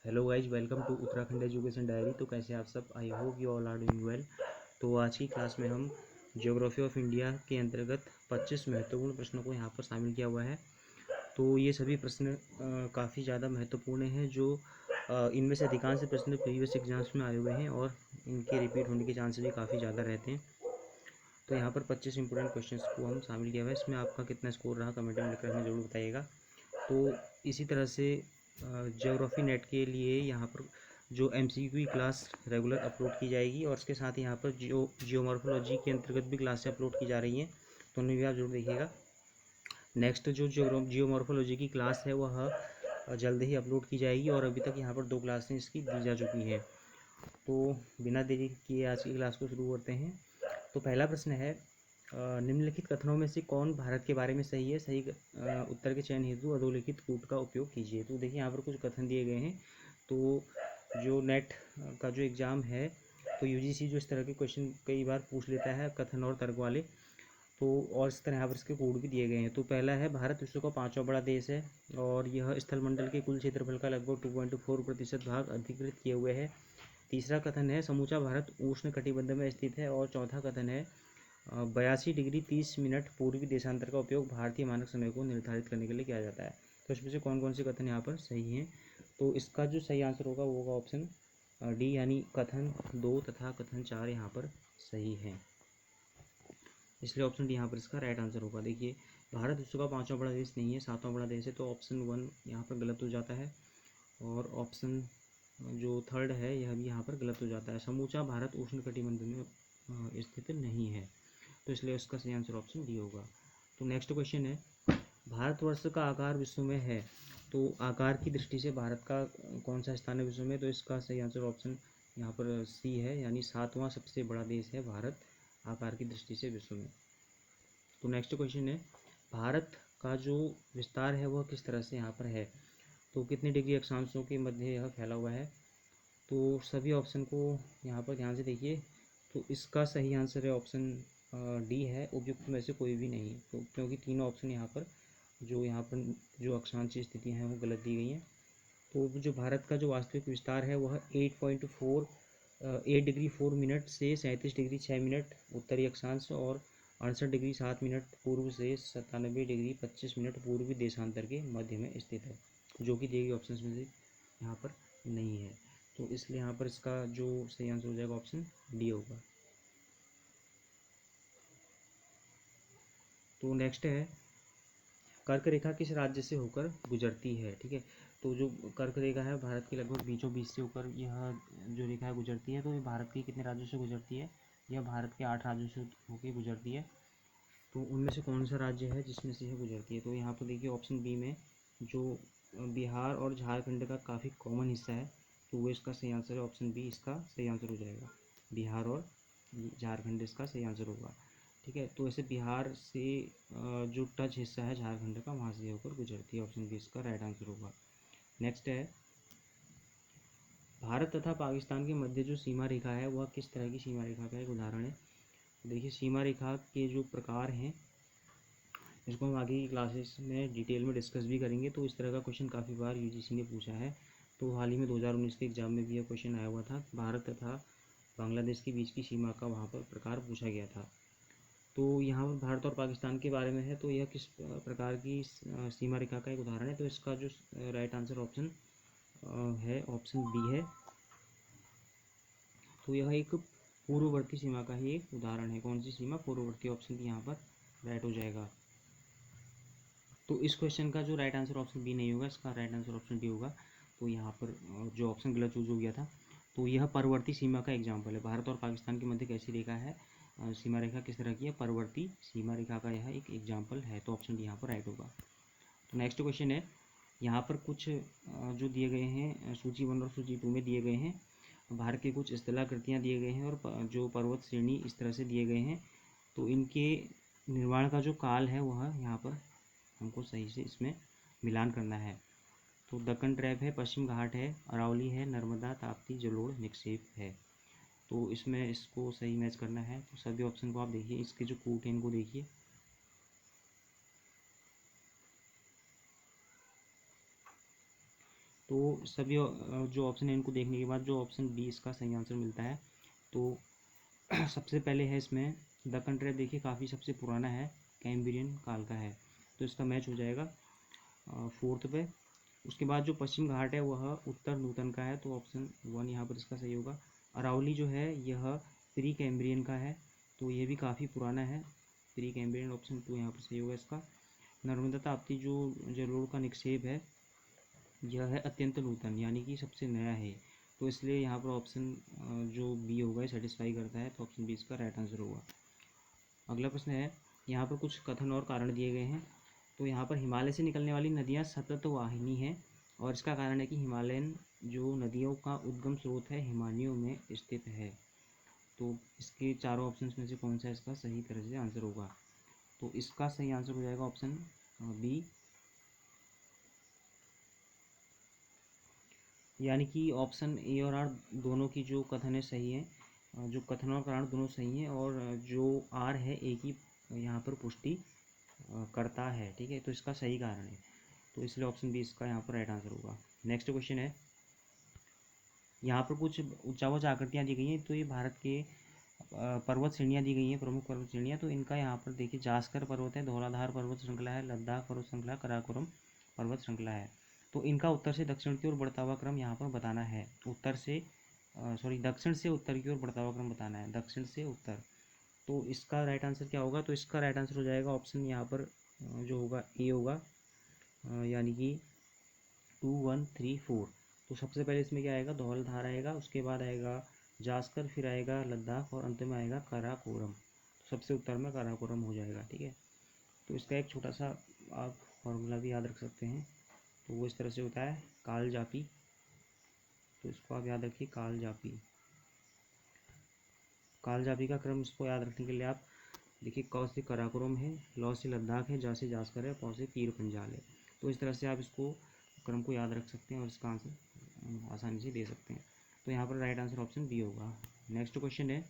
Hello guys, welcome to Uttarakhand education diary. तो कैसे आप सब? I hope you all are doing well. तो आज की क्लास में हम ज्योग्राफी ऑफ इंडिया के अंतर्गत 25 महत्वपूर्ण प्रश्नों को यहाँ पर शामिल किया हुआ है। तो ये सभी प्रश्न काफ़ी ज़्यादा महत्वपूर्ण हैं, जो इनमें से अधिकांश प्रश्न प्रीवियस एग्जाम्स में आए हुए हैं और इनके रिपीट होने के चांसेस भी काफ़ी ज़्यादा रहते हैं। तो यहाँ पर 25 इंपॉर्टेंट क्वेश्चन को हम शामिल किया हुआ है। इसमें आपका कितना स्कोर रहा कमेंट में लिखकर हमें ज़रूर बताइएगा। तो इसी तरह से ज्योग्राफी नेट के लिए यहाँ पर जो MCQ की क्लास रेगुलर अपलोड की जाएगी, और उसके साथ यहाँ पर जियोमॉर्फोलॉजी के अंतर्गत भी क्लासें अपलोड की जा रही हैं, तो उन्हें भी आप जरूर देखिएगा। नेक्स्ट जो जियोमॉर्फोलॉजी की क्लास है वह जल्द ही अपलोड की जाएगी, और अभी तक यहाँ पर 2 क्लासें इसकी दी जा चुकी हैं। तो बिना देरी किए आज की क्लास को शुरू करते हैं। तो पहला प्रश्न है, निम्नलिखित कथनों में से कौन भारत के बारे में सही है? सही उत्तर के चयन हेतु अधोलिखित कूट का उपयोग कीजिए। तो देखिए यहाँ पर कुछ कथन दिए गए हैं। तो जो नेट का जो एग्ज़ाम है, तो UGC जो इस तरह के क्वेश्चन कई बार पूछ लेता है, कथन और तर्क वाले। तो और इस तरह यहाँ पर इसके कोड भी दिए गए हैं। तो पहला है, भारत विश्व का 5वां बड़ा देश है और यह स्थलमंडल के कुल क्षेत्रफल का लगभग 2.4% भाग अधिकृत किए हुए है। तीसरा कथन है, समूचा भारत उष्ण कटिबंध में स्थित है। और चौथा कथन है, 82 डिग्री 30 मिनट पूर्वी देशांतर का उपयोग भारतीय मानक समय को निर्धारित करने के लिए किया जाता है। तो इसमें से कौन कौन से कथन यहाँ पर सही हैं? तो इसका जो सही आंसर होगा वो होगा ऑप्शन डी, यानी कथन 2 तथा कथन 4 यहाँ पर सही हैं। इसलिए ऑप्शन डी यहाँ पर इसका राइट आंसर होगा। देखिए, भारत विश्व का 5वां बड़ा देश नहीं है, 7वां बड़ा देश है, तो ऑप्शन 1 यहाँ पर गलत हो जाता है। और ऑप्शन जो थर्ड है यह भी यहाँ पर गलत हो जाता है। समूचा भारत उष्ण कटिबंध में स्थित नहीं है, तो इसलिए उसका सही आंसर ऑप्शन डी होगा। तो नेक्स्ट क्वेश्चन है, भारतवर्ष का आकार विश्व में है। तो आकार की दृष्टि से भारत का कौन सा स्थान है विश्व में? तो इसका सही आंसर ऑप्शन यहाँ पर सी है, यानी 7वां सबसे बड़ा देश है भारत आकार की दृष्टि से विश्व में। तो नेक्स्ट क्वेश्चन है, भारत का जो विस्तार है वह किस तरह से यहाँ पर है? तो कितने डिग्री अक्षांशों के मध्य यह फैला हुआ है? तो सभी ऑप्शन को यहाँ पर ध्यान से देखिए। तो इसका सही आंसर है ऑप्शन डी है, उपयुक्त में से कोई भी नहीं। तो क्योंकि तीनों ऑप्शन यहाँ पर जो अक्षांशीय स्थितियाँ हैं वो गलत दी गई हैं। तो जो भारत का जो वास्तविक विस्तार है वह 8 डिग्री 4 मिनट से 37 डिग्री 6 मिनट उत्तरी अक्षांश, और 68 डिग्री 7 मिनट पूर्व से 97 डिग्री 25 मिनट पूर्वी देशांतर के मध्य में स्थित है, जो कि दिए गए ऑप्शन में से यहाँ पर नहीं है। तो इसलिए यहाँ पर इसका जो सही आंसर हो जाएगा ऑप्शन डी होगा। तो नेक्स्ट है, कर्क रेखा किस राज्य से होकर गुजरती है? ठीक है, तो जो कर्क रेखा है भारत के लगभग बीचों बीच से होकर यह जो रेखा है गुजरती है। तो ये भारत के कितने राज्यों से गुजरती है? यह भारत के 8 राज्यों से होकर गुजरती है। तो उनमें से कौन सा राज्य है जिसमें से यह गुजरती है? तो यहाँ पर देखिए ऑप्शन बी में जो बिहार और झारखंड का काफ़ी कॉमन हिस्सा है, तो वो इसका सही आंसर है। ऑप्शन बी इसका सही आंसर हो जाएगा, बिहार और झारखंड इसका सही आंसर होगा। ठीक है, तो ऐसे बिहार से जो टच हिस्सा है झारखंड का, वहाँ से होकर गुजरती है। ऑप्शन बी इसका राइट आंसर होगा। नेक्स्ट है, भारत तथा पाकिस्तान के मध्य जो सीमा रेखा है वह किस तरह की सीमा रेखा का एक उदाहरण है? देखिए, सीमा रेखा के जो प्रकार हैं इसको हम आगे की क्लासेस में डिटेल में डिस्कस भी करेंगे। तो इस तरह का क्वेश्चन काफ़ी बार UGC ने पूछा है। तो हाल ही में 2019 के एग्जाम में भी यह क्वेश्चन आया हुआ था, भारत तथा बांग्लादेश के बीच की सीमा का वहाँ पर प्रकार पूछा गया था। तो यहाँ पर भारत और पाकिस्तान के बारे में है, तो यह किस प्रकार की सीमा रेखा का एक उदाहरण है? तो इसका जो राइट आंसर ऑप्शन है ऑप्शन बी है। तो यह एक पूर्ववर्ती सीमा का ही एक उदाहरण है। कौन सी सीमा? पूर्ववर्ती। ऑप्शन बी यहाँ पर राइट हो जाएगा। तो इस क्वेश्चन का जो राइट आंसर ऑप्शन बी नहीं होगा, इसका राइट आंसर ऑप्शन डी होगा। तो यहाँ पर जो ऑप्शन गलत चूज हो गया था। तो यह परवर्ती सीमा का एग्जाम्पल है। भारत और पाकिस्तान के मध्य कैसी रेखा है, सीमा रेखा किस तरह की है? परवर्ती सीमा रेखा का यह एक एग्जाम्पल है। तो ऑप्शन डी यहाँ पर राइट होगा। तो नेक्स्ट क्वेश्चन है, यहाँ पर कुछ जो दिए गए हैं सूची 1 और सूची 2 में दिए गए हैं, भारत के कुछ स्थलाकृतियाँ दिए गए हैं और जो पर्वत श्रेणी इस तरह से दिए गए हैं। तो इनके निर्माण का जो काल है वह यहाँ पर हमको सही से इसमें मिलान करना है। तो दक्कन ट्रैप है, पश्चिम घाट है, अरावली है, नर्मदा, ताप्ती, जलोढ़, निक्षेप है। तो इसमें इसको सही मैच करना है। तो सभी ऑप्शन को आप देखिए, इसके जो कूट हैं इनको देखिए। तो सभी जो ऑप्शन है इनको देखने के बाद जो ऑप्शन बी इसका सही आंसर मिलता है। तो सबसे पहले है इसमें दक्कन ट्रैप, देखिए काफ़ी सबसे पुराना है, कैम्ब्रियन काल का है, तो इसका मैच हो जाएगा फोर्थ पे। उसके बाद जो पश्चिम घाट है वह उत्तर नूतन का है, तो ऑप्शन वन यहाँ पर इसका सही होगा। अरावली जो है यह प्री कैम्ब्रियन का है, तो ये भी काफ़ी पुराना है, प्री कैम्ब्रियन, ऑप्शन टू यहाँ पर सही होगा इसका। नर्मदा ताप्ती जो जलोढ़ का निक्षेप है यह है अत्यंत नूतन, यानी कि सबसे नया है, तो इसलिए यहाँ पर ऑप्शन जो बी होगा सेटिस्फाई करता है, तो ऑप्शन बी इसका राइट आंसर होगा। अगला प्रश्न है, यहाँ पर कुछ कथन और कारण दिए गए हैं। तो यहाँ पर हिमालय से निकलने वाली नदियाँ सतत वाहिनी हैं, और इसका कारण है कि हिमालयन जो नदियों का उद्गम स्रोत है हिमालयों में स्थित है। तो इसके चारों ऑप्शन में से कौन सा इसका सही तरह से आंसर होगा? तो इसका सही आंसर हो जाएगा ऑप्शन बी, यानी कि ऑप्शन ए और आर दोनों की जो कथन है सही है, जो कथन और कारण दोनों सही हैं, और जो आर है ए की यहाँ पर पुष्टि करता है, ठीक है, तो इसका सही कारण है, तो इसलिए ऑप्शन बी इसका यहाँ पर राइट आंसर होगा। नेक्स्ट क्वेश्चन है, यहाँ पर कुछ उच्चावच आकृतियाँ दी गई हैं, तो ये भारत के पर्वत श्रेणियाँ दी गई हैं, प्रमुख पर्वत श्रेणियाँ, तो इनका यहाँ पर देखिए जास्कर पर्वत है, धौलाधार पर्वत श्रृंखला है, लद्दाख पर्वत श्रृंखला, कराकोरम पर्वत श्रृंखला है। तो इनका उत्तर से दक्षिण की ओर बढ़ता हुआ क्रम यहाँ पर बताना है, उत्तर से दक्षिण से उत्तर की ओर बढ़ता हुआ क्रम बताना है, दक्षिण से उत्तर। तो इसका राइट आंसर क्या होगा? तो इसका राइट आंसर हो जाएगा ऑप्शन यहाँ पर जो होगा ए होगा, यानी कि 2 1 3 4। तो सबसे पहले इसमें क्या आएगा? धौलधार आएगा, उसके बाद आएगा जास्कर, फिर आएगा लद्दाख, और अंत में आएगा काराकोरम। तो सबसे उत्तर में काराकोरम हो जाएगा, ठीक है। तो इसका एक छोटा सा आप फॉर्मूला भी याद रख सकते हैं, तो वो इस तरह से होता है काल जापी, तो इसको आप याद रखिए काल जापी। काल जापी का क्रम इसको याद रखने के लिए आप देखिए, क से काराकोरम है, लौ से लद्दाख है, जा से जास्कर है, पौ से पीर पंजाल है। तो इस तरह से आप इसको क्रम को याद रख सकते हैं और इसका आंसर आसानी से दे सकते हैं। तो यहाँ पर राइट आंसर ऑप्शन बी होगा। नेक्स्ट क्वेश्चन है,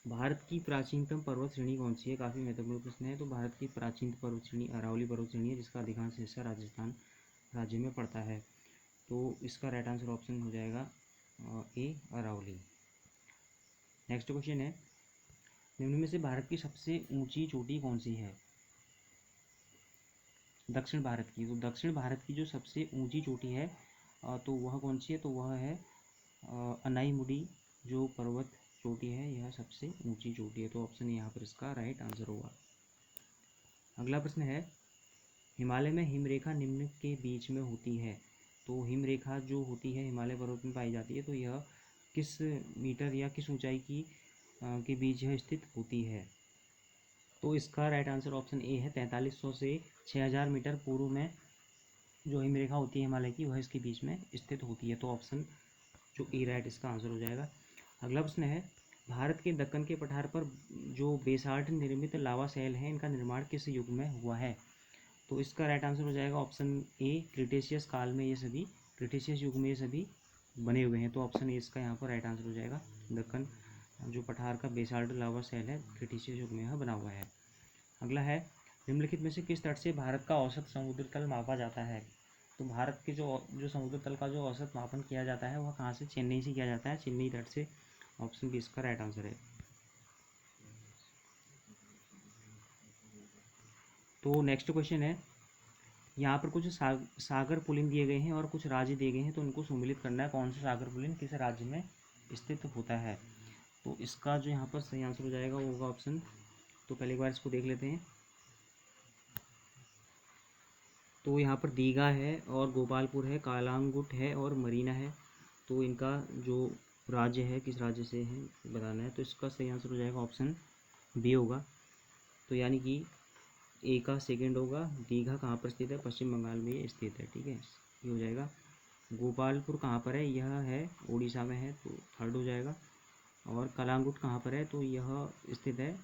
भारत की प्राचीनतम पर्वत श्रेणी कौन सी है? काफ़ी महत्वपूर्ण प्रश्न है। तो भारत की प्राचीन पर्वत श्रेणी अरावली पर्वत श्रेणी है, जिसका अधिकांश हिस्सा राजस्थान राज्य में पड़ता है। तो इसका राइट आंसर ऑप्शन हो जाएगा ए अरावली। नेक्स्ट क्वेश्चन है, निम्न में से भारत की सबसे ऊंची चोटी कौन सी है? दक्षिण भारत की। तो दक्षिण भारत की जो सबसे ऊंची चोटी है तो वह कौन सी है? तो वह है अनाईमुडी जो पर्वत चोटी है, यह सबसे ऊंची चोटी है, तो ऑप्शन यहाँ पर इसका राइट आंसर होगा। अगला प्रश्न है, हिमालय में हिमरेखा निम्न के बीच में होती है। तो हिमरेखा जो होती है हिमालय पर्वत में पाई जाती है, तो यह किस मीटर या किस ऊंचाई की के बीच यह स्थित होती है? तो इसका राइट आंसर ऑप्शन ए है, 4300 से 6000 मीटर पूर्व में जो हिमरेखा होती है हिमालय की, वह इसके बीच में स्थित होती है, तो ऑप्शन जो ए राइट इसका आंसर हो जाएगा। अगला प्रश्न है, भारत के दक्कन के पठार पर जो बेसाल्ट निर्मित लावा शैल हैं, इनका निर्माण किस युग में हुआ है? तो इसका राइट आंसर हो जाएगा ऑप्शन ए, क्रिटेशियस काल में ये सभी, क्रिटेशियस युग में ये सभी बने हुए हैं, तो ऑप्शन ए इसका यहाँ पर राइट आंसर हो जाएगा। दक्कन जो पठार का बेसाल्ट लावा शैल है क्रिटेशियस युग में यह बना हुआ है। अगला है, निम्नलिखित में से किस तट से भारत का औसत समुद्र तल मापा जाता है? तो भारत के जो समुद्र तल का जो औसत मापन किया जाता है वह कहाँ से? चेन्नई से किया जाता है, चेन्नई तट से, ऑप्शन बी इसका राइट आंसर है। तो नेक्स्ट क्वेश्चन है, यहाँ पर कुछ सागर पुलिन दिए गए हैं और कुछ राज्य दिए गए हैं, तो उनको सम्मिलित करना है, कौन सा सागर पुलिन किस राज्य में स्थित होता है? तो इसका जो यहाँ पर सही आंसर हो जाएगा वो होगा ऑप्शन, तो पहले एक बार इसको देख लेते हैं। तो यहाँ पर दीघा है और गोपालपुर है, कालांगुट है और मरीना है, तो इनका जो राज्य है किस राज्य से है बताना है, तो इसका सही आंसर हो जाएगा ऑप्शन बी होगा। तो यानी कि ए का सेकंड होगा, दीघा कहाँ पर स्थित है? पश्चिम बंगाल में ये स्थित है, ठीक है, ये हो जाएगा। गोपालपुर कहाँ पर है? यह है उड़ीसा में है, तो थर्ड हो जाएगा। और कलांगुट कहाँ पर है? तो यह स्थित है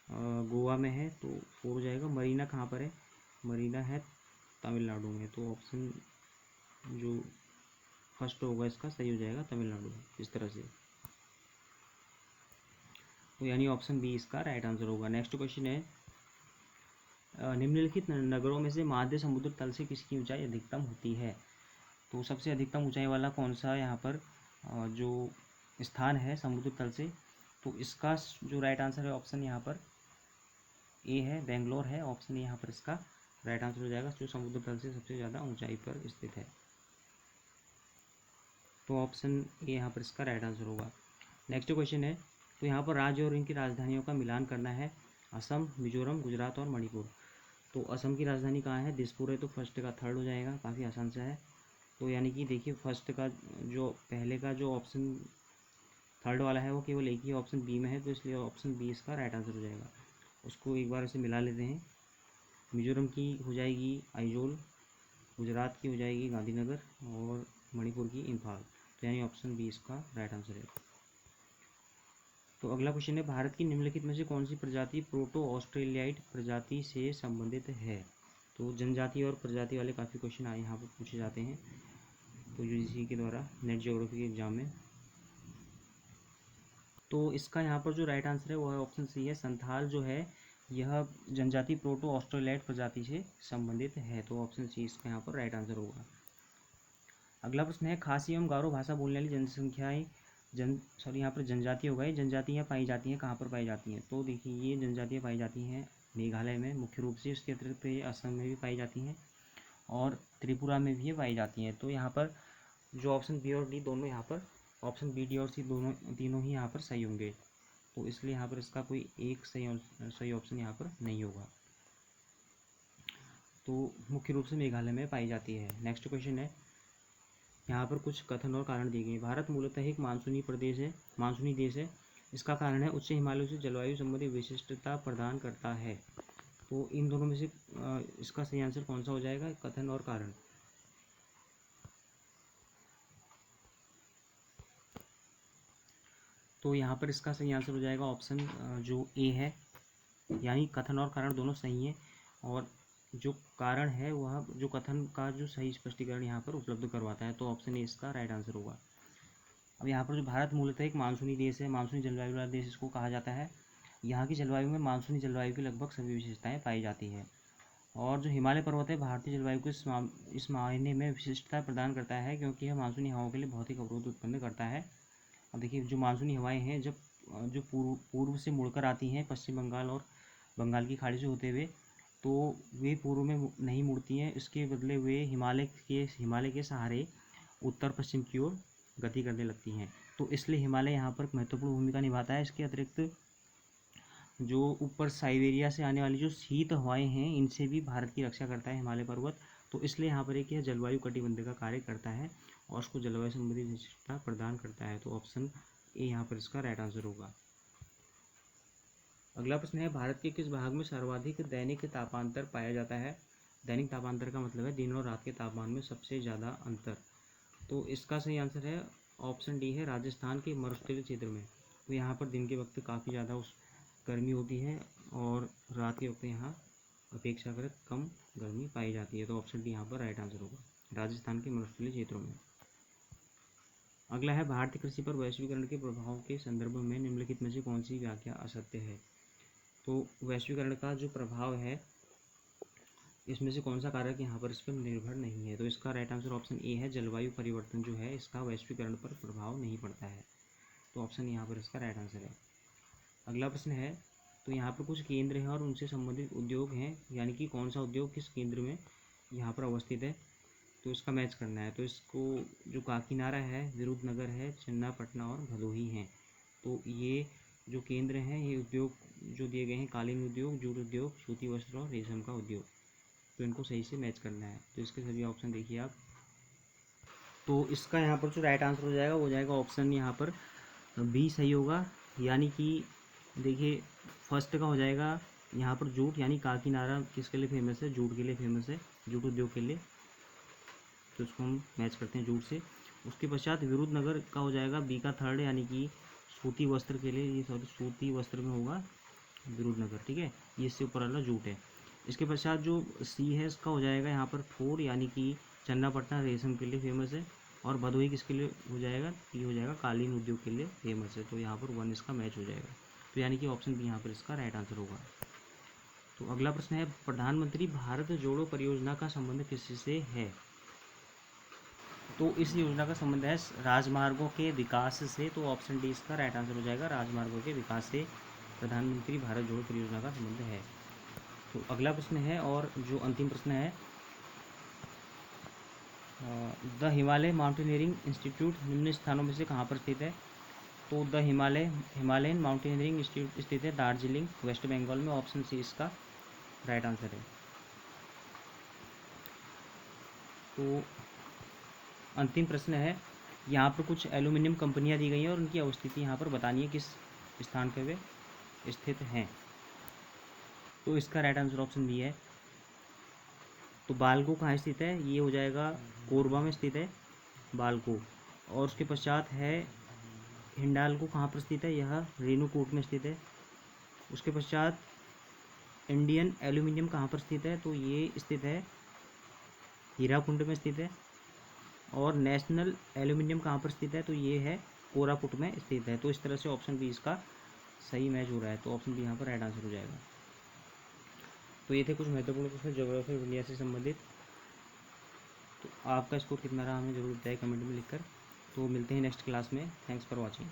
गोवा में है, तो फोर हो जाएगा। मरीना कहाँ पर है? मरीना है तमिलनाडु में, तो ऑप्शन जो फर्स्ट होगा इसका सही हो जाएगा, तमिलनाडु, इस तरह से, तो यानी ऑप्शन बी इसका राइट आंसर होगा। नेक्स्ट क्वेश्चन है, निम्नलिखित नगरों में से मध्य समुद्र तल से किसकी ऊंचाई अधिकतम होती है? तो सबसे अधिकतम ऊंचाई वाला कौन सा यहाँ पर जो स्थान है समुद्र तल से, तो इसका जो राइट आंसर है ऑप्शन यहाँ पर ए है, बेंगलोर है। ऑप्शन यहाँ पर इसका राइट आंसर हो जाएगा, जो समुद्र तल से सबसे ज़्यादा ऊंचाई पर स्थित है। तो ऑप्शन ए यहाँ पर इसका राइट आंसर होगा। नेक्स्ट क्वेश्चन है, तो यहाँ पर राज्य और इनकी राजधानियों का मिलान करना है। असम, मिजोरम, गुजरात और मणिपुर। तो असम की राजधानी कहाँ है? दिसपुर है, तो फर्स्ट का थर्ड हो जाएगा, काफ़ी आसान सा है। तो यानी कि देखिए फर्स्ट का जो पहले का जो ऑप्शन थर्ड वाला है वो केवल एक ही ऑप्शन बी में है, तो इसलिए ऑप्शन बी इसका राइट आंसर हो जाएगा। उसको एक बार ऐसे मिला लेते हैं। मिजोरम की हो जाएगी आइजोल, गुजरात की हो जाएगी गांधीनगर और मणिपुर की इम्फाल। तो यानी ऑप्शन बी इसका राइट आंसर है। तो अगला क्वेश्चन है, भारत की निम्नलिखित में से कौन सी प्रजाति प्रोटो ऑस्ट्रेलियाइट प्रजाति से संबंधित है? तो जनजाति और प्रजाति वाले काफ़ी क्वेश्चन आए यहाँ पर पूछे जाते हैं तो यूजीसी के द्वारा नेट ज्योग्राफी के एग्जाम में। तो इसका यहाँ पर जो राइट आंसर है वो है ऑप्शन सी है, संथाल जो है यह जनजाति प्रोटो ऑस्ट्रेलियाइट प्रजाति से संबंधित है। तो ऑप्शन सी इसका यहाँ पर राइट आंसर होगा। अगला प्रश्न है, खासी एवं गारो भाषा बोलने वाली जनसंख्याएं यहाँ पर जनजाति होगा, ये जनजातियाँ पाई जाती हैं कहाँ पर पाई जाती हैं? तो देखिए ये जनजातियाँ पाई जाती हैं मेघालय में मुख्य रूप से, इसके अतिरिक्त ये असम में भी पाई जाती हैं और त्रिपुरा में भी ये पाई जाती हैं। तो यहाँ पर जो ऑप्शन बी और डी दोनों यहाँ पर, ऑप्शन बी डी और सी दोनों तीनों ही यहाँ पर सही होंगे। तो इसलिए यहाँ पर इसका कोई एक सही ऑप्शन यहाँ पर नहीं होगा। तो मुख्य रूप से मेघालय में पाई जाती है। नेक्स्ट क्वेश्चन है, यहाँ पर कुछ कथन और कारण दिए गए। भारत मूलतः एक मानसूनी देश है। इसका कारण है उच्च हिमालयों से जलवायु संबंधी विशिष्टता प्रदान करता है। तो इन दोनों में से इसका सही आंसर कौन सा हो जाएगा, कथन और कारण? तो यहाँ पर इसका सही आंसर हो जाएगा ऑप्शन जो ए है, यानी कथन और कारण दोनों सही हैं और जो कारण है वह जो कथन का जो सही स्पष्टीकरण यहाँ पर उपलब्ध करवाता है। तो ऑप्शन ए इसका राइट आंसर होगा। अब यहाँ पर जो भारत मूलतः एक मानसूनी देश है, मानसूनी जलवायु वाला देश इसको कहा जाता है। यहाँ की जलवायु में मानसूनी जलवायु की लगभग सभी विशेषताएं पाई जाती हैं और जो हिमालय पर्वत है भारतीय जलवायु को इस मायने में विशिष्टता प्रदान करता है क्योंकि यह मानसूनी हवाओं के लिए भौतिक अवरोध उत्पन्न करता है। अब देखिए जो मानसूनी हवाएं हैं जब जो पूर्व से मुड़कर आती हैं पश्चिम बंगाल और बंगाल की खाड़ी से होते हुए, तो वे पूर्व में नहीं मुड़ती हैं, इसके बदले वे हिमालय के सहारे उत्तर पश्चिम की ओर गति करने लगती हैं। तो इसलिए हिमालय यहाँ पर महत्वपूर्ण भूमिका निभाता है। इसके अतिरिक्त जो ऊपर साइबेरिया से आने वाली जो शीत हवाएं हैं इनसे भी भारत की रक्षा करता है हिमालय पर्वत। तो इसलिए यहाँ पर एक यह जलवायु कटिबंध का कार्य करता है और उसको जलवायु संबंधी विशिष्टता प्रदान करता है। तो ऑप्शन ए यहाँ पर इसका राइट आंसर होगा। अगला प्रश्न है, भारत के किस भाग में सर्वाधिक दैनिक तापांतर पाया जाता है? दैनिक तापांतर का मतलब है दिन और रात के तापमान में सबसे ज़्यादा अंतर। तो इसका सही आंसर है ऑप्शन डी है, राजस्थान के मरुस्थलीय क्षेत्र में। तो यहाँ पर दिन के वक्त काफ़ी ज़्यादा गर्मी होती है और रात के वक्त यहाँ अपेक्षाकृत कम गर्मी पाई जाती है। तो ऑप्शन डी यहाँ पर राइट आंसर होगा, राजस्थान के मरुस्थलीय क्षेत्रों में। अगला है, भारतीय कृषि पर वैश्वीकरण के प्रभाव के संदर्भ में निम्नलिखित में से कौन सी व्याख्या असत्य है? तो वैश्वीकरण का जो प्रभाव है इसमें से कौन सा कारक यहाँ पर इस पर निर्भर नहीं है? तो इसका राइट आंसर ऑप्शन ए है, जलवायु परिवर्तन जो है इसका वैश्वीकरण पर प्रभाव नहीं पड़ता है। तो ऑप्शन यहाँ पर इसका राइट आंसर है। अगला प्रश्न है, तो यहाँ पर कुछ केंद्र हैं और उनसे संबंधित उद्योग हैं, यानी कि कौन सा उद्योग किस केंद्र में यहाँ पर अवस्थित है, तो इसका मैच करना है। तो इसको जो काकीनाडा है, विरुधनगर है, चन्नापटना और भदोही हैं। तो ये जो केंद्र हैं ये उद्योग जो दिए गए हैं, कालीन उद्योग, जूट उद्योग, सूती वस्त्र और रेशम का उद्योग। तो इनको सही से मैच करना है। तो इसके सभी ऑप्शन देखिए आप। तो इसका यहाँ पर जो राइट आंसर हो जाएगा वो जाएगा ऑप्शन यहाँ पर बी सही होगा, यानी कि देखिए फर्स्ट का हो जाएगा यहाँ पर जूट, यानी काकीनाडा किसके लिए फेमस है? जूट के लिए फेमस है, जूट उद्योग के लिए। तो इसको हम मैच करते हैं जूट से। उसके पश्चात विरुधनगर का हो जाएगा बी का थर्ड, यानी कि सूती वस्त्र के लिए, ये सॉरी सूती वस्त्र में होगा विरुधनगर, ठीक है। ये इससे ऊपर वाला जूट है। इसके पश्चात जो सी है इसका हो जाएगा यहाँ पर फोर, यानी कि चन्नापटना रेशम के लिए फेमस है और भदोही किसके लिए हो जाएगा? ये हो जाएगा कालीन उद्योग के लिए फेमस है। तो यहाँ पर वन इसका मैच हो जाएगा। तो यानी कि ऑप्शन बी यहाँ पर इसका राइट आंसर होगा। तो अगला प्रश्न है, प्रधानमंत्री भारत जोड़ो परियोजना का संबंध किससे है? तो इस योजना का संबंध है राजमार्गों के विकास से। तो ऑप्शन डी इसका राइट आंसर हो जाएगा, राजमार्गों के विकास से प्रधानमंत्री भारत जोड़ो परियोजना का संबंध है। तो अगला प्रश्न है और जो अंतिम प्रश्न है, द हिमालय माउंटेनियरिंग इंस्टीट्यूट निम्न स्थानों में से कहाँ पर स्थित है? तो द हिमालयन माउंटेनियरिंग इंस्टीट्यूट स्थित है दार्जिलिंग, वेस्ट बंगाल में। ऑप्शन सी इसका राइट आंसर है। तो अंतिम प्रश्न है, यहाँ पर कुछ एल्यूमिनियम कंपनियाँ दी गई हैं और उनकी अवस्थिति यहाँ पर बतानी है किस स्थान पर वे स्थित हैं। तो इसका राइट आंसर ऑप्शन बी है। तो बालको कहाँ स्थित है? ये हो जाएगा कोरबा में स्थित है बालको। और उसके पश्चात है हिंडाल्को कहाँ पर स्थित है? यह रेणुकूट में स्थित है। उसके पश्चात इंडियन एल्यूमिनियम कहाँ पर स्थित है? तो ये स्थित है हीराकुंड में स्थित है। और नेशनल एल्यूमिनियम कहाँ पर स्थित है? तो ये है कोरापुट में स्थित है। तो इस तरह से ऑप्शन बी इसका सही मैच हो रहा है। तो ऑप्शन बी यहाँ पर राइट आंसर हो जाएगा। तो ये थे कुछ महत्वपूर्ण प्रश्न ज्योग्राफी ऑफ इंडिया से संबंधित। तो आपका स्कोर कितना रहा हमें जरूर बताइए कमेंट में लिखकर। तो मिलते हैं नेक्स्ट क्लास में। Thanks for watching.